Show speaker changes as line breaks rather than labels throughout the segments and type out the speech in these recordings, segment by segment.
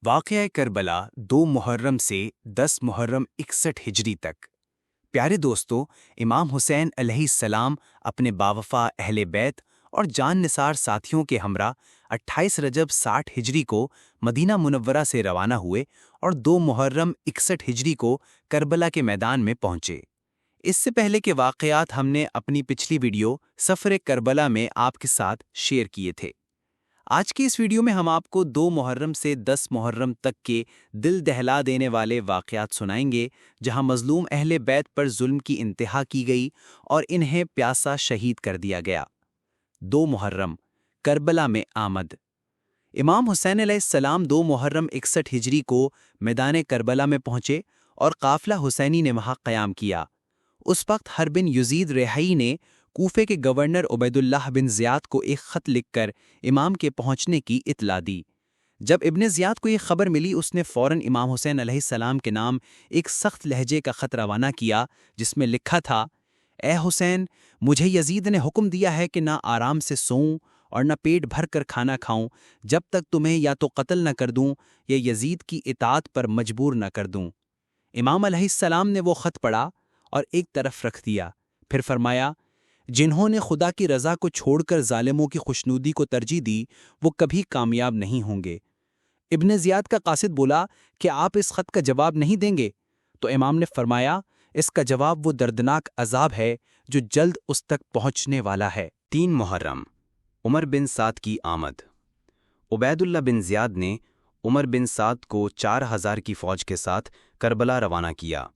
واقعہ کربلا 2 محرم سے 10 محرم 61 ہجری تک۔ پیارے دوستو، امام حسین علیہ السلام اپنے باوفا اہل بیت اور جان نثار ساتھیوں کے ہمراہ 28 رجب 60 ہجری کو مدینہ منورہ سے روانہ ہوئے اور 2 محرم 61 ہجری کو کربلا کے میدان میں پہنچے۔ اس سے پہلے کے واقعات ہم نے اپنی پچھلی ویڈیو سفر کربلا میں آپ کے ساتھ شیئر کیے تھے۔ آج کی اس ویڈیو میں ہم آپ کو 2 محرم سے 10 محرم تک کے دل دہلا دینے والے واقعات سنائیں گے، جہاں مظلوم اہل بیت پر ظلم کی انتہا کی گئی اور انہیں پیاسا شہید کر دیا گیا۔ 2 محرم کربلا میں آمد۔ امام حسین علیہ السلام 2 محرم 61 ہجری کو میدان کربلا میں پہنچے اور قافلہ حسینی نے وہاں قیام کیا۔ اس وقت حرب بن یزید ریحئی نے کوفے کے گورنر عبید اللہ بن زیاد کو ایک خط لکھ کر امام کے پہنچنے کی اطلاع دی۔ جب ابن زیاد کو یہ خبر ملی، اس نے فوراً امام حسین علیہ السلام کے نام ایک سخت لہجے کا خط روانہ کیا، جس میں لکھا تھا: اے حسین، مجھے یزید نے حکم دیا ہے کہ نہ آرام سے سوؤں اور نہ پیٹ بھر کر کھانا کھاؤں جب تک تمہیں یا تو قتل نہ کر دوں یا یزید کی اطاعت پر مجبور نہ کر دوں۔ امام علیہ السلام نے وہ خط پڑھا اور ایک طرف رکھ دیا، پھر فرمایا: جنہوں نے خدا کی رضا کو چھوڑ کر ظالموں کی خوشنودی کو ترجیح دی، وہ کبھی کامیاب نہیں ہوں گے۔ ابن زیاد کا قاصد بولا کہ آپ اس خط کا جواب نہیں دیں گے، تو امام نے فرمایا: اس کا جواب وہ دردناک عذاب ہے جو جلد اس تک پہنچنے والا ہے۔
3 محرم عمر بن سعد کی آمد۔ عبید اللہ بن زیاد نے عمر بن سعد کو 4000 کی فوج کے ساتھ کربلا روانہ کیا۔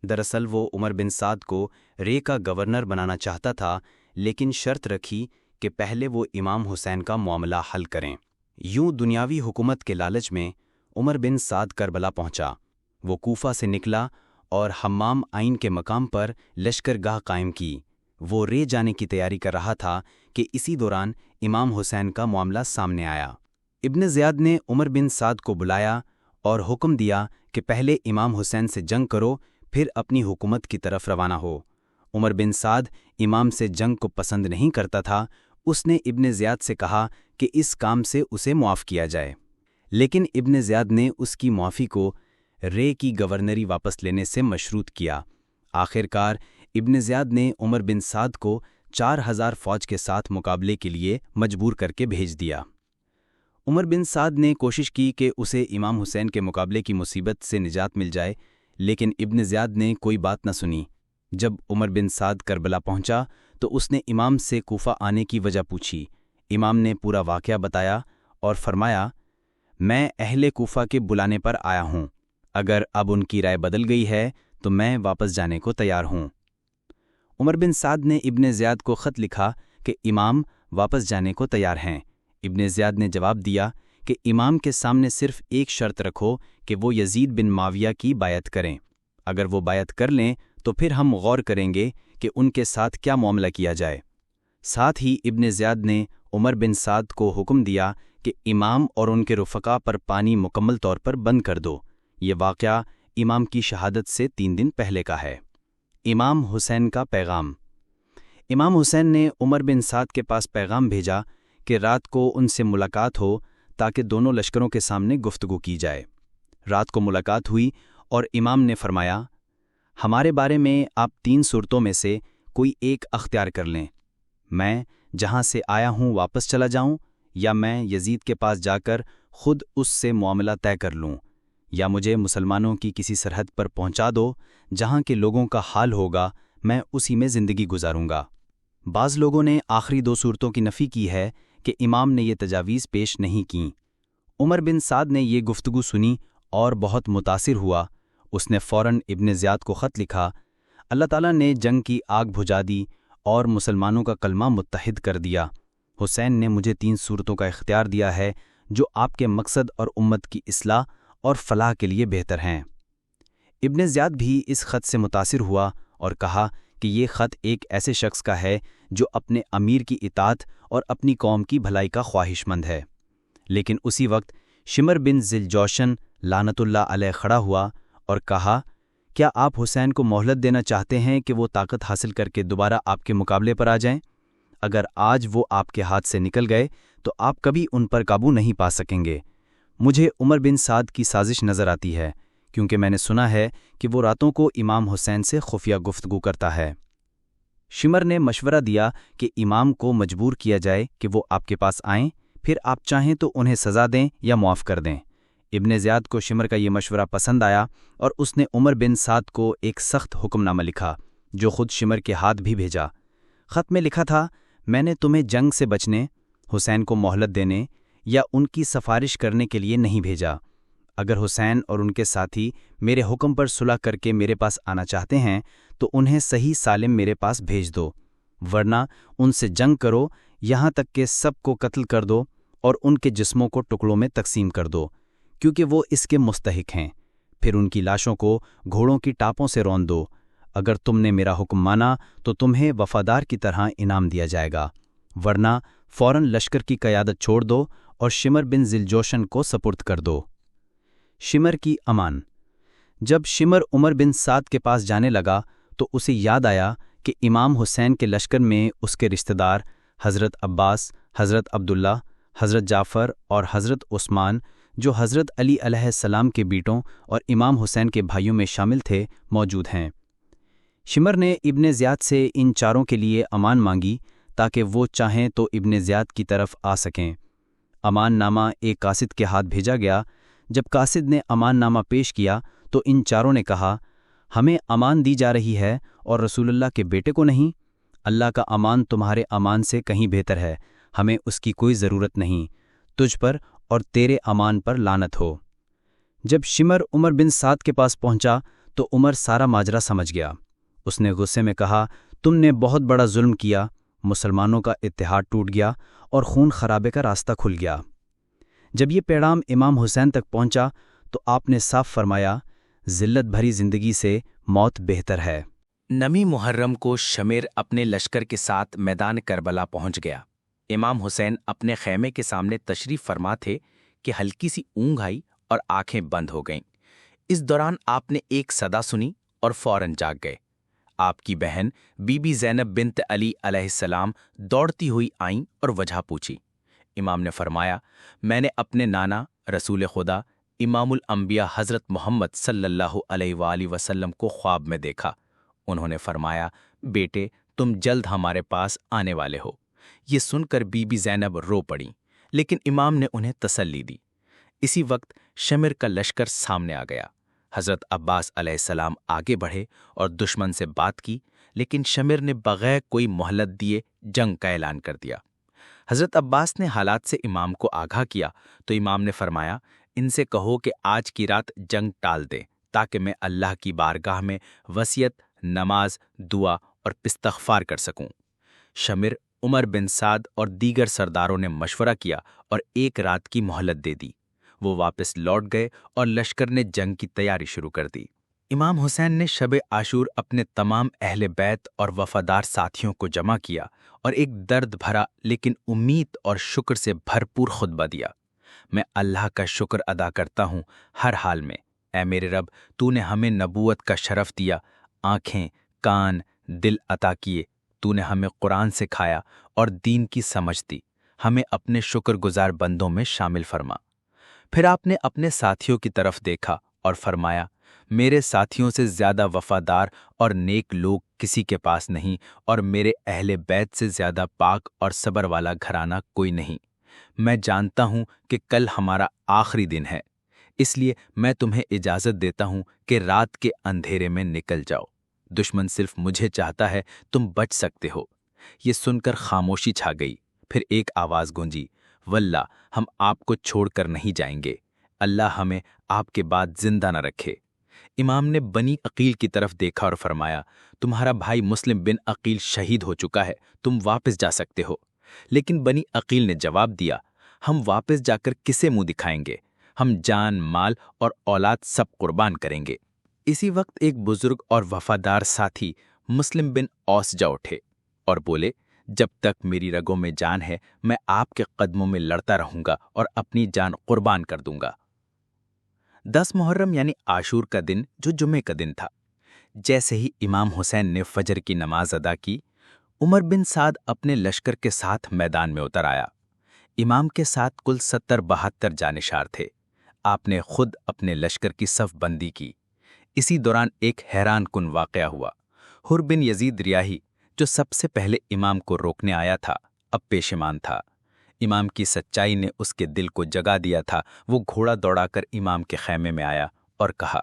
دراصل وہ عمر بن سعد کو رے کا گورنر بنانا چاہتا تھا، لیکن شرط رکھی کہ پہلے وہ امام حسین کا معاملہ حل کریں۔ یوں دنیاوی حکومت کے لالچ میں عمر بن سعد کربلا پہنچا۔ وہ کوفہ سے نکلا اور حمام عین کے مقام پر لشکرگاہ قائم کی۔ وہ رے جانے کی تیاری کر رہا تھا کہ اسی دوران امام حسین کا معاملہ سامنے آیا۔ ابن زیاد نے عمر بن سعد کو بلایا اور حکم دیا کہ پہلے امام حسین سے جنگ کرو، پھر اپنی حکومت کی طرف روانہ ہو۔ عمر بن سعد امام سے جنگ کو پسند نہیں کرتا تھا۔ اس نے ابن زیاد سے کہا کہ اس کام سے اسے معاف کیا جائے، لیکن ابن زیاد نے اس کی معافی کو رے کی گورنری واپس لینے سے مشروط کیا۔ آخر کار ابن زیاد نے عمر بن سعد کو 4000 فوج کے ساتھ مقابلے کے لیے مجبور کر کے بھیج دیا۔ عمر بن سعد نے کوشش کی کہ اسے امام حسین کے مقابلے کی مصیبت سے نجات مل جائے، لیکن ابن زیاد نے کوئی بات نہ سنی۔ جب عمر بن سعد کربلا پہنچا تو اس نے امام سے کوفہ آنے کی وجہ پوچھی۔ امام نے پورا واقعہ بتایا اور فرمایا: میں اہل کوفہ کے بلانے پر آیا ہوں، اگر اب ان کی رائے بدل گئی ہے تو میں واپس جانے کو تیار ہوں۔ عمر بن سعد نے ابن زیاد کو خط لکھا کہ امام واپس جانے کو تیار ہیں۔ ابن زیاد نے جواب دیا کہ امام کے سامنے صرف ایک شرط رکھو کہ وہ یزید بن معاویہ کی بیعت کریں۔ اگر وہ بیعت کر لیں تو پھر ہم غور کریں گے کہ ان کے ساتھ کیا معاملہ کیا جائے۔ ساتھ ہی ابن زیاد نے عمر بن سعد کو حکم دیا کہ امام اور ان کے رفقا پر پانی مکمل طور پر بند کر دو۔ یہ واقعہ امام کی شہادت سے 3 دن پہلے کا ہے۔ امام حسین کا پیغام۔ امام حسین نے عمر بن سعد کے پاس پیغام بھیجا کہ رات کو ان سے ملاقات ہو تاکہ دونوں لشکروں کے سامنے گفتگو کی جائے۔ رات کو ملاقات ہوئی اور امام نے فرمایا: ہمارے بارے میں آپ 3 صورتوں میں سے کوئی ایک اختیار کر لیں۔ میں جہاں سے آیا ہوں واپس چلا جاؤں، یا میں یزید کے پاس جا کر خود اس سے معاملہ طے کر لوں، یا مجھے مسلمانوں کی کسی سرحد پر پہنچا دو جہاں کے لوگوں کا حال ہوگا، میں اسی میں زندگی گزاروں گا۔ بعض لوگوں نے آخری 2 صورتوں کی نفی کی ہے کہ امام نے یہ تجاویز پیش نہیں کیں۔ عمر بن سعد نے یہ گفتگو سنی اور بہت متاثر ہوا۔ اس نے فوراً ابن زیاد کو خط لکھا: اللہ تعالیٰ نے جنگ کی آگ بجھا دی اور مسلمانوں کا کلمہ متحد کر دیا۔ حسین نے مجھے 3 صورتوں کا اختیار دیا ہے جو آپ کے مقصد اور امت کی اصلاح اور فلاح کے لیے بہتر ہیں۔ ابن زیاد بھی اس خط سے متاثر ہوا اور کہا کہ یہ خط ایک ایسے شخص کا ہے جو اپنے امیر کی اطاعت اور اپنی قوم کی بھلائی کا خواہش مند ہے۔ لیکن اسی وقت شمر بن ذیلجوشن لعنت اللہ علیہ کھڑا ہوا اور کہا: کیا آپ حسین کو مہلت دینا چاہتے ہیں کہ وہ طاقت حاصل کر کے دوبارہ آپ کے مقابلے پر آ جائیں؟ اگر آج وہ آپ کے ہاتھ سے نکل گئے تو آپ کبھی ان پر قابو نہیں پا سکیں گے۔ مجھے عمر بن سعد کی سازش نظر آتی ہے کیونکہ میں نے سنا ہے کہ وہ راتوں کو امام حسین سے خفیہ گفتگو کرتا ہے۔ شمر نے مشورہ دیا کہ امام کو مجبور کیا جائے کہ وہ آپ کے پاس آئیں، پھر آپ چاہیں تو انہیں سزا دیں یا معاف کر دیں۔ ابن زیاد کو شمر کا یہ مشورہ پسند آیا اور اس نے عمر بن سعد کو ایک سخت حکم نامہ لکھا جو خود شمر کے ہاتھ بھی بھیجا۔ خط میں لکھا تھا، میں نے تمہیں جنگ سے بچنے، حسین کو مہلت دینے یا ان کی سفارش کرنے کے لیے نہیں بھیجا۔ اگر حسین اور ان کے ساتھی میرے حکم پر صلح کر کے میرے پاس آنا چاہتے ہیں تو انہیں صحیح سالم میرے پاس بھیج دو، ورنہ ان سے جنگ کرو یہاں تک کہ سب کو قتل کر دو اور ان کے جسموں کو ٹکڑوں میں تقسیم کر دو، کیونکہ وہ اس کے مستحق ہیں۔ پھر ان کی لاشوں کو گھوڑوں کی ٹاپوں سے رون دو۔ اگر تم نے میرا حکم مانا تو تمہیں وفادار کی طرح انعام دیا جائے گا، ورنہ فوراً لشکر کی قیادت چھوڑ دو اور شمر بن ذیلجوشن کو سپرد کر دو۔ شمر کی امان۔ جب شمر عمر بن سعد کے پاس جانے لگا تو اسے یاد آیا کہ امام حسین کے لشکر میں اس کے رشتہ دار حضرت عباس، حضرت عبداللہ، حضرت جعفر اور حضرت عثمان، جو حضرت علی علیہ السلام کے بیٹوں اور امام حسین کے بھائیوں میں شامل تھے، موجود ہیں۔ شمر نے ابن زیاد سے ان چاروں کے لیے امان مانگی تاکہ وہ چاہیں تو ابن زیاد کی طرف آ سکیں۔ امان نامہ ایک قاصد کے ہاتھ بھیجا گیا۔ جب قاصد نے امان نامہ پیش کیا تو ان چاروں نے کہا، ہمیں امان دی جا رہی ہے اور رسول اللہ کے بیٹے کو نہیں؟ اللہ کا امان تمہارے امان سے کہیں بہتر ہے، ہمیں اس کی کوئی ضرورت نہیں، تجھ پر اور تیرے امان پر لعنت ہو۔ جب شمر عمر بن سعد کے پاس پہنچا تو عمر سارا ماجرا سمجھ گیا۔ اس نے غصے میں کہا، تم نے بہت بڑا ظلم کیا، مسلمانوں کا اتحاد ٹوٹ گیا اور خون خرابے کا راستہ کھل گیا۔ جب یہ پیغام امام حسین تک پہنچا تو آپ نے صاف فرمایا، ذلت بھری زندگی سے موت بہتر ہے۔
نمی محرم کو شمر اپنے لشکر کے ساتھ میدان کربلا پہنچ گیا۔ امام حسین اپنے خیمے کے سامنے تشریف فرما تھے کہ ہلکی سی اونگ آئی اور آنکھیں بند ہو گئیں۔ اس دوران آپ نے ایک صدا سنی اور فوراً جاگ گئے۔ آپ کی بہن بی بی زینب بنت علی علیہ السلام دوڑتی ہوئی آئیں اور وجہ پوچھی۔ امام نے فرمایا، میں نے اپنے نانا رسول خدا امام الانبیاء حضرت محمد صلی اللہ علیہ وآلہ وسلم کو خواب میں دیکھا۔ انہوں نے فرمایا، بیٹے تم جلد ہمارے پاس آنے والے ہو۔ یہ سن کر بی بی زینب رو پڑیں، لیکن امام نے انہیں تسلی دی۔ اسی وقت شمر کا لشکر سامنے آ گیا۔ حضرت عباس علیہ السلام آگے بڑھے اور دشمن سے بات کی، لیکن شمر نے بغیر کوئی مہلت دیے جنگ کا اعلان کر دیا۔ حضرت عباس نے حالات سے امام کو آگاہ کیا تو امام نے فرمایا، ان سے کہو کہ آج کی رات جنگ ٹال دیں تاکہ میں اللہ کی بارگاہ میں وصیت، نماز، دعا اور استغفار کر سکوں۔ شمر، عمر بن سعد اور دیگر سرداروں نے مشورہ کیا اور ایک رات کی مہلت دے دی۔ وہ واپس لوٹ گئے اور لشکر نے جنگ کی تیاری شروع کر دی۔ امام حسین نے شب عاشور اپنے تمام اہل بیت اور وفادار ساتھیوں کو جمع کیا اور ایک درد بھرا لیکن امید اور شکر سے بھرپور خطبہ دیا۔ میں اللہ کا شکر ادا کرتا ہوں ہر حال میں۔ اے میرے رب، تو نے ہمیں نبوت کا شرف دیا، آنکھیں، کان، دل عطا کیے، تو نے ہمیں قرآن سکھایا اور دین کی سمجھ دی، ہمیں اپنے شکر گزار بندوں میں شامل فرما۔ پھر آپ نے اپنے ساتھیوں کی طرف دیکھا اور فرمایا، میرے ساتھیوں سے زیادہ وفادار اور نیک لوگ کسی کے پاس نہیں، اور میرے اہل بیت سے زیادہ پاک اور صبر والا گھرانہ کوئی نہیں۔ میں جانتا ہوں کہ کل ہمارا آخری دن ہے، اس لیے میں تمہیں اجازت دیتا ہوں کہ رات کے اندھیرے میں نکل جاؤ۔ دشمن صرف مجھے چاہتا ہے، تم بچ سکتے ہو۔ یہ سن کر خاموشی چھا گئی۔ پھر ایک آواز گونجی، واللہ ہم آپ کو چھوڑ کر نہیں جائیں گے، اللہ ہمیں آپ کے بعد زندہ نہ رکھے۔ امام نے بنی عقیل کی طرف دیکھا اور فرمایا، تمہارا بھائی مسلم بن عقیل شہید ہو چکا ہے، تم واپس جا سکتے ہو۔ لیکن بنی عقیل نے جواب دیا، ہم واپس جا کر کسے منہ دکھائیں گے؟ ہم جان، مال اور اولاد سب قربان کریں گے۔ اسی وقت ایک بزرگ اور وفادار ساتھی مسلم بن اوس جا اٹھے اور بولے، جب تک میری رگوں میں جان ہے میں آپ کے قدموں میں لڑتا رہوں گا اور اپنی جان قربان کر دوں گا۔ 10 محرم یعنی عاشور کا دن، جو جمعے کا دن تھا، جیسے ہی امام حسین نے فجر کی نماز ادا کی، عمر بن سعد اپنے لشکر کے ساتھ میدان میں اتر آیا۔ امام کے ساتھ کل 70-72 جانشار تھے۔ آپ نے خود اپنے لشکر کی صف بندی کی۔ اسی دوران ایک حیران کن واقعہ ہوا۔ حر بن یزید ریاحی، جو سب سے پہلے امام کو روکنے آیا تھا، اب پیشمان تھا۔ امام کی سچائی نے اس کے دل کو جگا دیا تھا۔ وہ گھوڑا دوڑا کر امام کے خیمے میں آیا اور کہا،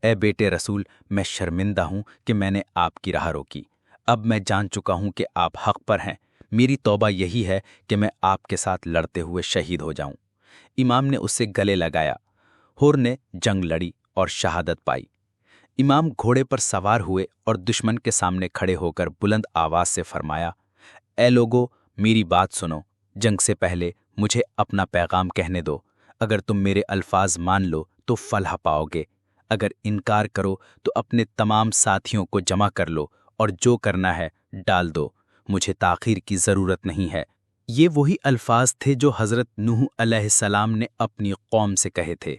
اے بیٹے رسول، میں شرمندہ ہوں کہ میں نے آپ کی راہ روکی۔ اب میں جان چکا ہوں کہ آپ حق پر ہیں۔ میری توبہ یہی ہے کہ میں آپ کے ساتھ لڑتے ہوئے شہید ہو جاؤں۔ امام نے اس سے گلے لگایا۔ حر نے جنگ لڑی اور شہادت پائی۔ امام گھوڑے پر سوار ہوئے اور دشمن کے سامنے کھڑے ہو کر بلند آواز سے فرمایا، اے لوگو، میری بات سنو۔ جنگ سے پہلے مجھے اپنا پیغام کہنے دو۔ اگر تم میرے الفاظ مان لو تو فلاح پاؤ گے، اگر انکار کرو تو اپنے تمام ساتھیوں کو جمع کر لو اور جو کرنا ہے ڈال دو، مجھے تاخیر کی ضرورت نہیں ہے۔ یہ وہی الفاظ تھے جو حضرت نوح علیہ السلام نے اپنی قوم سے کہے تھے۔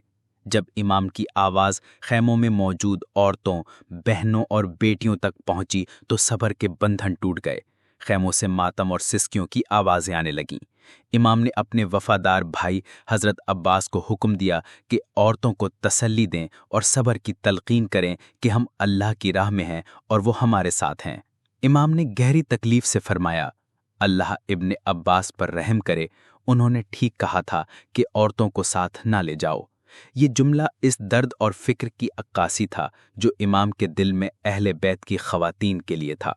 جب امام کی آواز خیموں میں موجود عورتوں، بہنوں اور بیٹیوں تک پہنچی تو صبر کے بندھن ٹوٹ گئے۔ خیموں سے ماتم اور سسکیوں کی آوازیں آنے لگیں۔ امام نے اپنے وفادار بھائی حضرت عباس کو حکم دیا کہ عورتوں کو تسلی دیں اور صبر کی تلقین کریں کہ ہم اللہ کی راہ میں ہیں اور وہ ہمارے ساتھ ہیں۔ امام نے گہری تکلیف سے فرمایا، اللہ ابن عباس پر رحم کرے، انہوں نے ٹھیک کہا تھا کہ عورتوں کو ساتھ نہ لے جاؤ۔ یہ جملہ اس درد اور فکر کی عکاسی تھا جو امام کے دل میں اہل بیت کی خواتین کے لیے تھا۔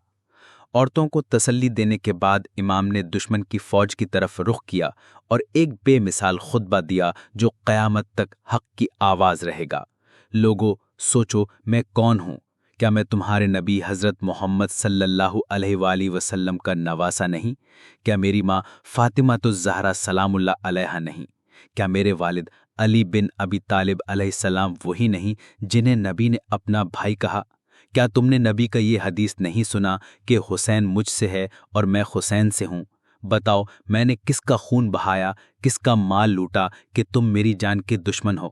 عورتوں کو تسلی دینے کے بعد امام نے دشمن کی فوج کی طرف رخ کیا اور ایک بے مثال خطبہ دیا جو قیامت تک حق کی آواز رہے گا۔ لوگو، سوچو میں کون ہوں؟ کیا میں تمہارے نبی حضرت محمد صلی اللہ علیہ وآلہ وسلم کا نواسا نہیں؟ کیا میری ماں فاطمہ الزہرا سلام اللہ علیہا نہیں؟ کیا میرے والد علی بن ابی طالب علیہ السلام وہی نہیں جنہیں نبی نے اپنا بھائی کہا؟ کیا تم نے نبی کا یہ حدیث نہیں سنا کہ حسین مجھ سے ہے اور میں حسین سے ہوں؟ بتاؤ میں نے کس کا خون بہایا، کس کا مال لوٹا کہ تم میری جان کے دشمن ہو؟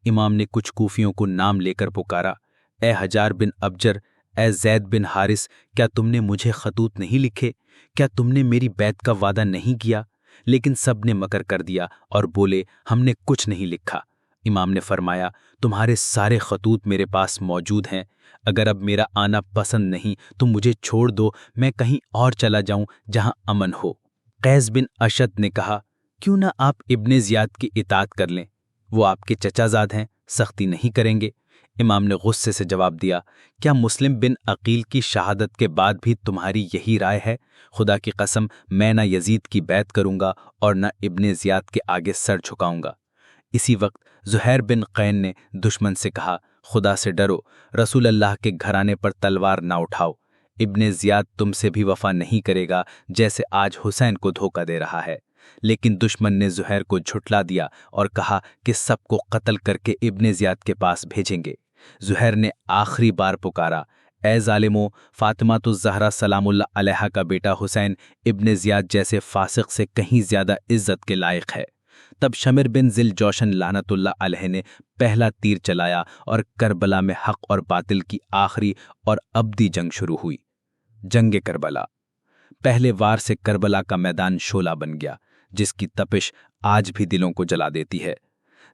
امام نے کچھ کوفیوں کو نام لے کر پکارا، اے حجار بن ابجر، اے زید بن حارث، کیا تم نے مجھے خطوط نہیں لکھے؟ کیا تم نے میری بیعت کا وعدہ نہیں کیا؟ لیکن سب نے مکر کر دیا اور بولے، ہم نے کچھ نہیں لکھا۔ امام نے فرمایا، تمہارے سارے خطوط میرے پاس موجود ہیں۔ اگر اب میرا آنا پسند نہیں تو مجھے چھوڑ دو، میں کہیں اور چلا جاؤں جہاں امن ہو۔ قیس بن اشد نے کہا، کیوں نہ آپ ابن زیاد کی اطاعت کر لیں؟ وہ آپ کے چچا زاد ہیں، سختی نہیں کریں گے۔ امام نے غصے سے جواب دیا، کیا مسلم بن عقیل کی شہادت کے بعد بھی تمہاری یہی رائے ہے؟ خدا کی قسم میں نہ یزید کی بیعت کروں گا اور نہ ابن زیاد کے آگے سر جھکاؤں گا۔ اسی وقت زہیر بن قین نے دشمن سے کہا، خدا سے ڈرو، رسول اللہ کے گھرانے پر تلوار نہ اٹھاؤ۔ ابن زیاد تم سے بھی وفا نہیں کرے گا جیسے آج حسین کو دھوکہ دے رہا ہے۔ لیکن دشمن نے زہیر کو جھٹلا دیا اور کہا کہ سب کو قتل کر کے ابن زیاد کے پاس بھیجیں گے۔ زہیر نے آخری بار پکارا، اے ظالمو، فاطمہ الزہرا سلام اللہ علیہا کا بیٹا حسین ابن زیاد جیسے فاسق سے کہیں زیادہ عزت کے لائق ہے۔ تب شمر بن ذل جوشن لعنت اللہ علیہ نے پہلا تیر چلایا اور کربلا میں حق اور باطل کی آخری اور ابدی جنگ شروع ہوئی۔ جنگ کربلا۔ پہلے وار سے کربلا کا میدان شعلہ بن گیا، جس کی تپش آج بھی دلوں کو جلا دیتی ہے۔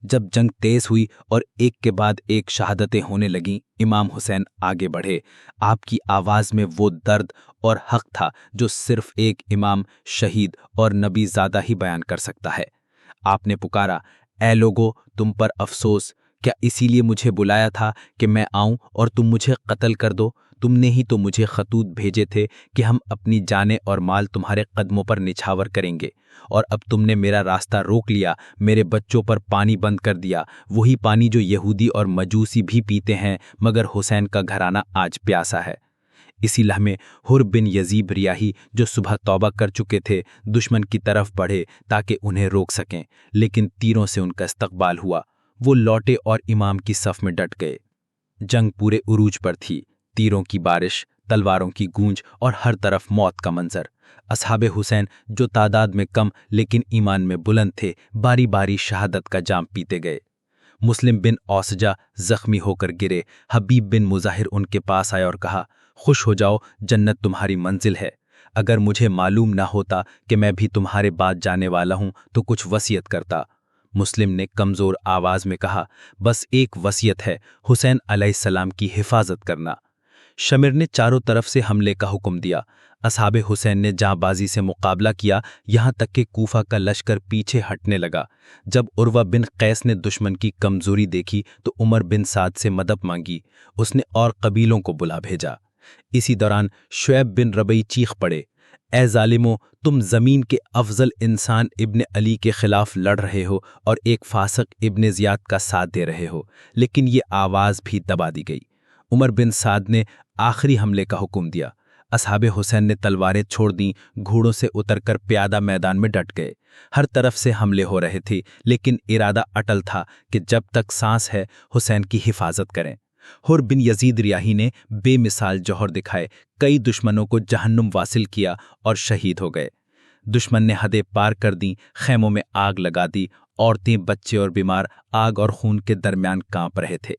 جب جنگ تیز ہوئی اور ایک کے بعد ایک شہادتیں ہونے لگیں، امام حسین آگے بڑھے۔ آپ کی آواز میں وہ درد اور حق تھا جو صرف ایک امام، شہید اور نبی زادہ ہی بیان کر سکتا ہے۔ آپ نے پکارا، اے لوگو، تم پر افسوس! کیا اسی لیے مجھے بلایا تھا کہ میں آؤں اور تم مجھے قتل کر دو؟ تم نے ہی تو مجھے خطوط بھیجے تھے کہ ہم اپنی جانیں اور مال تمہارے قدموں پر نچھاور کریں گے، اور اب تم نے میرا راستہ روک لیا، میرے بچوں پر پانی بند کر دیا، وہی پانی جو یہودی اور مجوسی بھی پیتے ہیں، مگر حسین کا گھرانہ آج پیاسا ہے۔ اسی لمحے حر بن یزید ریاحی، جو صبح توبہ کر چکے تھے، دشمن کی طرف بڑھے تاکہ انہیں روک سکیں، لیکن تیروں سے ان کا استقبال ہوا۔ وہ لوٹے اور امام کی صف میں ڈٹ گئے۔ جنگ پورے عروج پر تھی، تیروں کی بارش، تلواروں کی گونج اور ہر طرف موت کا منظر۔ اصحاب حسین، جو تعداد میں کم لیکن ایمان میں بلند تھے، باری باری شہادت کا جام پیتے گئے۔ مسلم بن اوسجہ زخمی ہو کر گرے۔ حبیب بن مظاہر ان کے پاس آیا اور کہا، خوش ہو جاؤ، جنت تمہاری منزل ہے۔ اگر مجھے معلوم نہ ہوتا کہ میں بھی تمہارے بعد جانے والا ہوں تو کچھ وصیت کرتا۔
مسلم نے کمزور آواز میں کہا، بس ایک وصیت ہے، حسین علیہ السلام کی حفاظت کرنا۔ شمر نے چاروں طرف سے حملے کا حکم دیا۔ اصحاب حسین نے جاں بازی سے مقابلہ کیا، یہاں تک کہ کوفہ کا لشکر پیچھے ہٹنے لگا۔ جب عروہ بن قیس نے دشمن کی کمزوری دیکھی تو عمر بن سعد سے مدد مانگی۔ اس نے اور قبیلوں کو بلا بھیجا۔ اسی دوران شعیب بن ربیع چیخ پڑے، اے ظالمو، تم زمین کے افضل انسان ابن علی کے خلاف لڑ رہے ہو اور ایک فاسق ابن زیاد کا ساتھ دے رہے ہو۔ لیکن یہ آواز بھی دبا دی گئی۔ عمر بن سعد نے آخری حملے کا حکم دیا۔ اصحاب حسین نے تلواریں چھوڑ دیں، گھوڑوں سے اتر کر پیادہ میدان میں ڈٹ گئے۔ ہر طرف سے حملے ہو رہے تھے، لیکن ارادہ اٹل تھا کہ جب تک سانس ہے حسین کی حفاظت کریں۔ حر بن یزید ریاحی نے بے مثال جوہر دکھائے، کئی دشمنوں کو جہنم واصل کیا اور شہید ہو گئے۔ دشمن نے حدیں پار کر دیں، خیموں میں آگ لگا دی، عورتیں، بچے اور بیمار آگ اور خون کے درمیان کانپ رہے تھے۔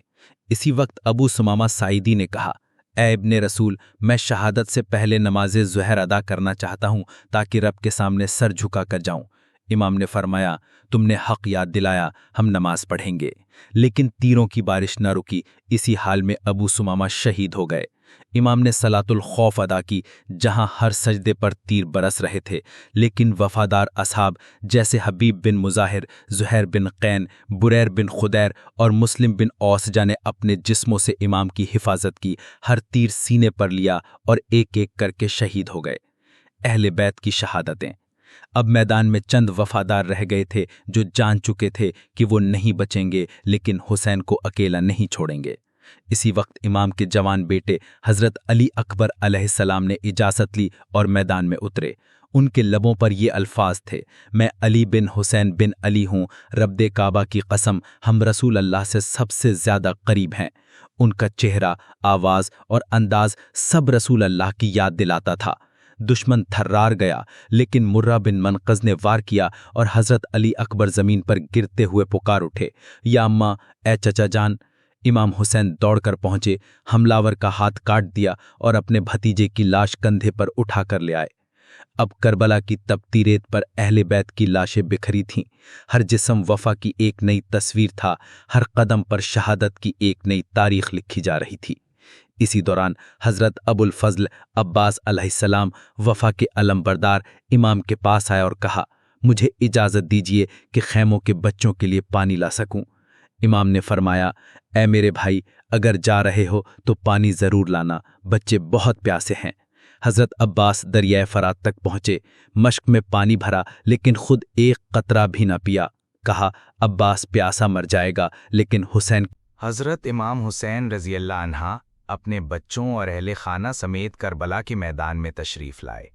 اسی وقت ابو سمامہ ساعدی نے کہا، اے ابن رسول، میں شہادت سے پہلے نماز ظہر ادا کرنا چاہتا ہوں تاکہ رب کے سامنے سر جھکا کر جاؤں۔ امام نے فرمایا، تم نے حق یاد دلایا، ہم نماز پڑھیں گے۔ لیکن تیروں کی بارش نہ رکی۔ اسی حال میں ابو سمامہ شہید ہو گئے۔ امام نے صلاۃ الخوف ادا کی، جہاں ہر سجدے پر تیر برس رہے تھے، لیکن وفادار اصحاب جیسے حبیب بن مظاہر، زہیر بن قین، بریر بن خدیر اور مسلم بن اوسجہ نے اپنے جسموں سے امام کی حفاظت کی، ہر تیر سینے پر لیا اور ایک ایک کر کے شہید ہو گئے۔ اہل بیت کی شہادتیں۔ اب میدان میں چند وفادار رہ گئے تھے جو جان چکے تھے کہ وہ نہیں بچیں گے، لیکن حسین کو اکیلا نہیں چھوڑیں گے۔ اسی وقت امام کے جوان بیٹے حضرت علی اکبر علیہ السلام نے اجازت لی اور میدان میں اترے۔ ان کے لبوں پر یہ الفاظ تھے، میں علی بن حسین بن علی ہوں، رب کعبہ کی قسم، ہم رسول اللہ سے سب سے زیادہ قریب ہیں۔ ان کا چہرہ، آواز اور انداز سب رسول اللہ کی یاد دلاتا تھا۔ دشمن تھرار گیا، لیکن مرہ بن منقذ نے وار کیا اور حضرت علی اکبر زمین پر گرتے ہوئے پکار اٹھے، یا اماں، اے چچا جان۔ امام حسین دوڑ کر پہنچے، حملاور کا ہاتھ کاٹ دیا اور اپنے بھتیجے کی لاش کندھے پر اٹھا کر لے آئے۔ اب کربلا کی تپتی ریت پر اہل بیت کی لاشیں بکھری تھیں، ہر جسم وفا کی ایک نئی تصویر تھا، ہر قدم پر شہادت کی ایک نئی تاریخ لکھی جا رہی تھی۔ اسی دوران حضرت ابو الفضل عباس علیہ السلام وفا کے علمبردار امام کے پاس آیا اور کہا، مجھے اجازت دیجیے کہ خیموں کے بچوں کے لیے پانی لا سکوں۔ امام نے فرمایا، اے میرے بھائی، اگر جا رہے ہو تو پانی ضرور لانا، بچے بہت پیاسے ہیں۔ حضرت عباس دریائے فرات تک پہنچے، مشک میں پانی بھرا لیکن خود ایک قطرہ بھی نہ پیا۔ کہا، عباس پیاسا مر جائے گا، لیکن حسین۔
حضرت امام حسین رضی اللہ عنہ اپنے بچوں اور اہل خانہ سمیت کربلا کے میدان میں تشریف لائے۔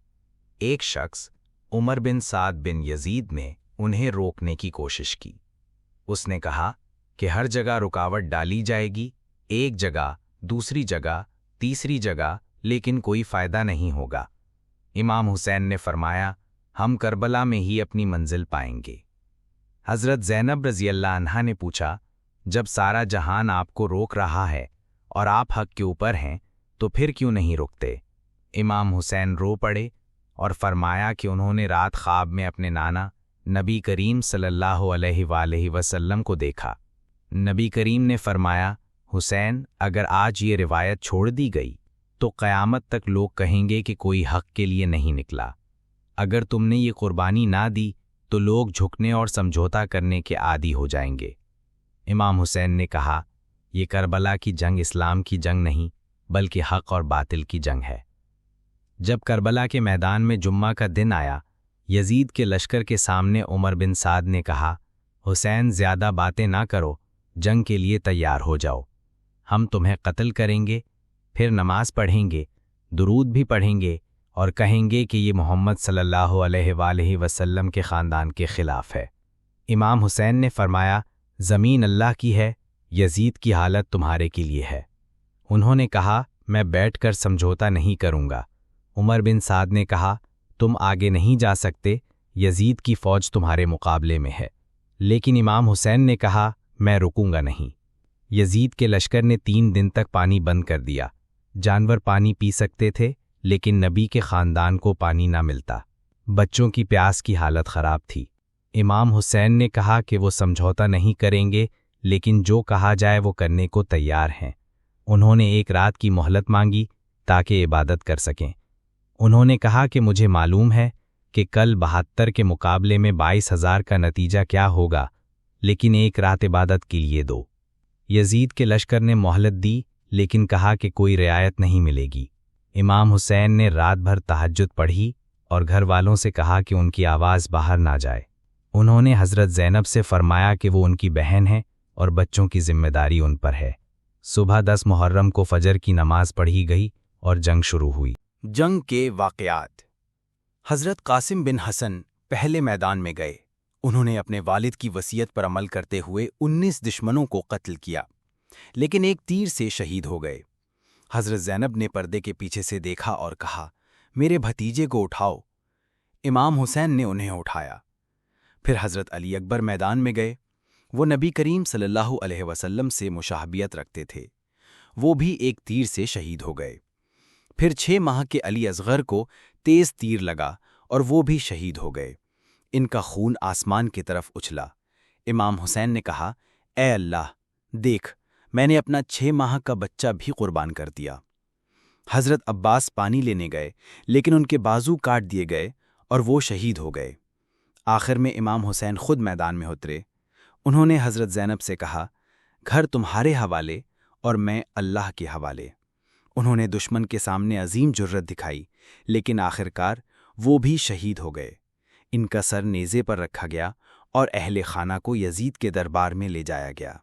ایک شخص عمر بن سعد بن یزید نے انہیں روکنے کی کوشش کی۔ اس نے کہا کہ ہر جگہ رکاوٹ ڈالی جائے گی، ایک جگہ، دوسری جگہ، تیسری جگہ، لیکن کوئی فائدہ نہیں ہوگا۔ امام حسین نے فرمایا، ہم کربلا میں ہی اپنی منزل پائیں گے۔ حضرت زینب رضی اللہ عنہا نے پوچھا، جب سارا جہان آپ کو روک رہا ہے اور آپ حق کے اوپر ہیں تو پھر کیوں نہیں رکتے؟ امام حسین رو پڑے اور فرمایا کہ انہوں نے رات خواب میں اپنے نانا نبی کریم صلی اللہ علیہ وآلہ وسلم کو دیکھا۔ نبی کریم نے فرمایا، حسین، اگر آج یہ روایت چھوڑ دی گئی تو قیامت تک لوگ کہیں گے کہ کوئی حق کے لیے نہیں نکلا۔ اگر تم نے یہ قربانی نہ دی تو لوگ جھکنے اور سمجھوتا کرنے کے عادی ہو جائیں گے۔ امام حسین نے کہا، یہ کربلا کی جنگ اسلام کی جنگ نہیں بلکہ حق اور باطل کی جنگ ہے۔ جب کربلا کے میدان میں جمعہ کا دن آیا، یزید کے لشکر کے سامنے عمر بن سعد نے کہا، حسین، زیادہ باتیں نہ کرو، جنگ کے لیے تیار ہو جاؤ، ہم تمہیں قتل کریں گے، پھر نماز پڑھیں گے، درود بھی پڑھیں گے اور کہیں گے کہ یہ محمد صلی اللہ علیہ وآلہ وسلم کے خاندان کے خلاف ہے۔ امام حسین نے فرمایا، زمین اللہ کی ہے، یزید کی حالت تمہارے کے لیے ہے۔ انہوں نے کہا، میں بیٹھ کر سمجھوتا نہیں کروں گا۔ عمر بن سعد نے کہا، تم آگے نہیں جا سکتے، یزید کی فوج تمہارے مقابلے میں ہے۔ لیکن امام حسین نے کہا، میں رکوں گا نہیں۔ یزید کے لشکر نے 3 دن تک پانی بند کر دیا۔ جانور پانی پی سکتے تھے لیکن نبی کے خاندان کو پانی نہ ملتا۔ بچوں کی پیاس کی حالت خراب تھی۔
امام حسین نے کہا کہ وہ سمجھوتا نہیں کریں گے، لیکن جو کہا جائے وہ کرنے کو تیار ہیں۔ انہوں نے ایک رات کی مہلت مانگی تاکہ عبادت کر سکیں۔ انہوں نے کہا کہ مجھے معلوم ہے کہ کل 72 کے مقابلے میں 22,000 کا نتیجہ کیا ہوگا، لیکن ایک رات عبادت کے لیے دو۔ یزید کے لشکر نے مہلت دی، لیکن کہا کہ کوئی رعایت نہیں ملے گی۔ امام حسین نے رات بھر تہجد پڑھی اور گھر والوں سے کہا کہ ان کی آواز باہر نہ جائے۔ انہوں نے حضرت زینب سے فرمایا کہ وہ ان کی بہن ہے اور بچوں کی ذمہ داری ان پر ہے۔ صبح 10 محرم کو فجر کی نماز پڑھی گئی اور جنگ شروع ہوئی۔
جنگ کے واقعات۔ حضرت قاسم بن حسن پہلے میدان میں گئے۔ انہوں نے اپنے والد کی وصیت پر عمل کرتے ہوئے 19 دشمنوں کو قتل کیا، لیکن ایک تیر سے شہید ہو گئے۔ حضرت زینب نے پردے کے پیچھے سے دیکھا اور کہا، میرے بھتیجے کو اٹھاؤ۔ امام حسین نے انہیں اٹھایا۔ پھر حضرت علی اکبر میدان میں گئے۔ وہ نبی کریم صلی اللہ علیہ وسلم سے مشابہت رکھتے تھے۔ وہ بھی ایک تیر سے شہید ہو گئے۔ پھر 6 ماہ کے علی اصغر کو تیز تیر لگا اور وہ بھی شہید ہو گئے۔ ان کا خون آسمان کی طرف اچھلا۔ امام حسین نے کہا، اے اللہ، دیکھ، میں نے اپنا 6 ماہ کا بچہ بھی قربان کر دیا۔ حضرت عباس پانی لینے گئے، لیکن ان کے بازو کاٹ دیے گئے اور وہ شہید ہو گئے۔ آخر میں امام حسین خود میدان میں اترے۔ انہوں نے حضرت زینب سے کہا، گھر تمہارے حوالے اور میں اللہ کے حوالے۔ انہوں نے دشمن کے سامنے عظیم جرأت دکھائی، لیکن آخرکار وہ بھی شہید ہو گئے۔ ان کا سر نیزے پر رکھا گیا اور اہل خانہ کو یزید کے دربار میں لے جایا گیا۔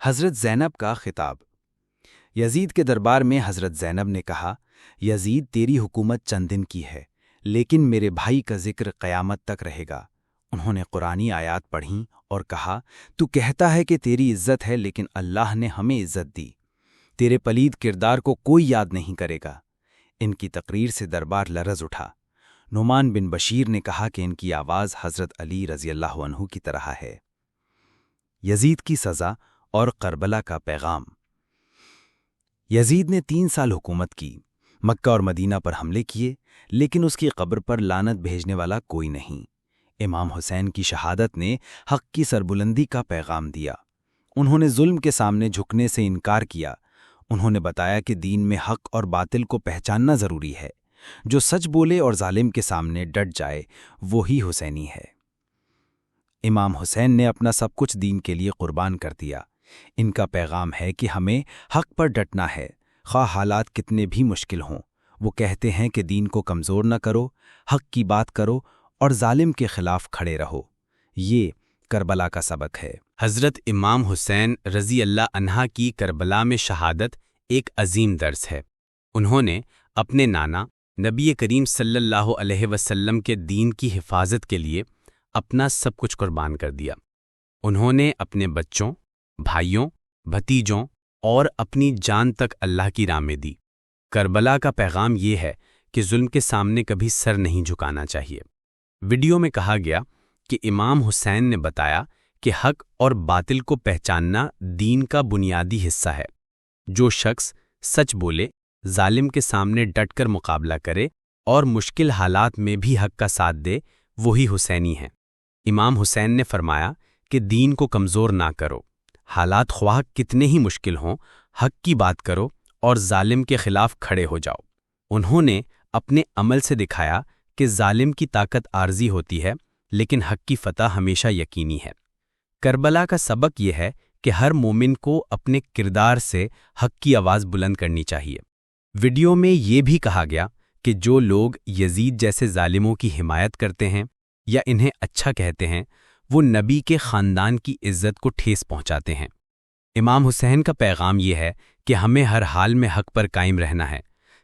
حضرت زینب کا خطاب۔ یزید کے دربار میں حضرت زینب نے کہا، یزید تیری حکومت چند دن کی ہے، لیکن میرے بھائی کا ذکر قیامت تک رہے گا۔ انہوں نے قرآنی آیات پڑھیں اور کہا، تو کہتا ہے کہ تیری عزت ہے، لیکن اللہ نے ہمیں عزت دی۔ تیرے پلید کردار کو کوئی یاد نہیں کرے گا۔ ان کی تقریر سے دربار لرز اٹھا۔ نعمان بن بشیر نے کہا کہ ان کی آواز حضرت علی رضی اللہ عنہ کی طرح ہے۔ یزید کی سزا اور کربلا کا پیغام۔ یزید نے 3 سال حکومت کی، مکہ اور مدینہ پر حملے کیے، لیکن اس کی قبر پر لعنت بھیجنے والا کوئی نہیں۔ امام حسین کی شہادت نے حق کی سربلندی کا پیغام دیا۔ انہوں نے ظلم کے سامنے جھکنے سے انکار کیا۔ انہوں نے بتایا کہ دین میں حق اور باطل کو پہچاننا ضروری ہے۔ جو سچ بولے اور ظالم کے سامنے ڈٹ جائے، وہی حسینی ہے۔ امام حسین نے اپنا سب کچھ دین کے لیے قربان کر دیا۔ ان کا پیغام ہے کہ ہمیں حق پر ڈٹنا ہے، خواہ حالات کتنے بھی مشکل ہوں۔ وہ کہتے ہیں کہ دین کو کمزور نہ کرو، حق کی بات کرو اور ظالم کے خلاف کھڑے رہو۔ یہ کربلا کا سبق ہے۔
حضرت امام حسین رضی اللہ عنہ کی کربلا میں شہادت ایک عظیم درس ہے۔ انہوں نے اپنے نانا نبی کریم صلی اللہ علیہ وسلم کے دین کی حفاظت کے لیے اپنا سب کچھ قربان کر دیا۔ انہوں نے اپنے بچوں، بھائیوں، بھتیجوں اور اپنی جان تک اللہ کی راہ میں دی۔ کربلا کا پیغام یہ ہے کہ ظلم کے سامنے کبھی سر نہیں جھکانا چاہیے۔ ویڈیو میں کہا گیا کہ امام حسین نے بتایا کہ حق اور باطل کو پہچاننا دین کا بنیادی حصہ ہے۔ جو شخص سچ بولے، ظالم کے سامنے ڈٹ کر مقابلہ کرے اور مشکل حالات میں بھی حق کا ساتھ دے، وہی حسینی ہے۔ امام حسین نے فرمایا کہ دین کو کمزور نہ کرو، حالات خواہ کتنے ہی مشکل ہوں، حق کی بات کرو اور ظالم کے خلاف کھڑے ہو جاؤ۔ انہوں نے اپنے عمل سے دکھایا کہ ظالم کی طاقت عارضی ہوتی ہے، لیکن حق کی فتح ہمیشہ یقینی ہے۔ کربلا کا سبق یہ ہے کہ ہر مومن کو اپنے کردار سے حق کی آواز بلند کرنی چاہیے۔ ویڈیو میں یہ بھی کہا گیا کہ جو لوگ یزید جیسے ظالموں کی حمایت کرتے ہیں یا انہیں اچھا کہتے ہیں، وہ نبی کے خاندان کی عزت کو ٹھیس پہنچاتے ہیں۔ امام حسین کا پیغام یہ ہے کہ ہمیں ہر حال میں حق پر قائم رہنا ہے،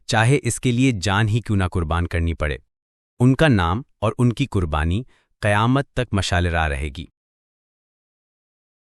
چاہے اس کے لیے جان ہی کیوں نہ قربان کرنی پڑے۔ ان کا نام اور ان کی قربانی قیامت تک مشعل راہ رہے گی۔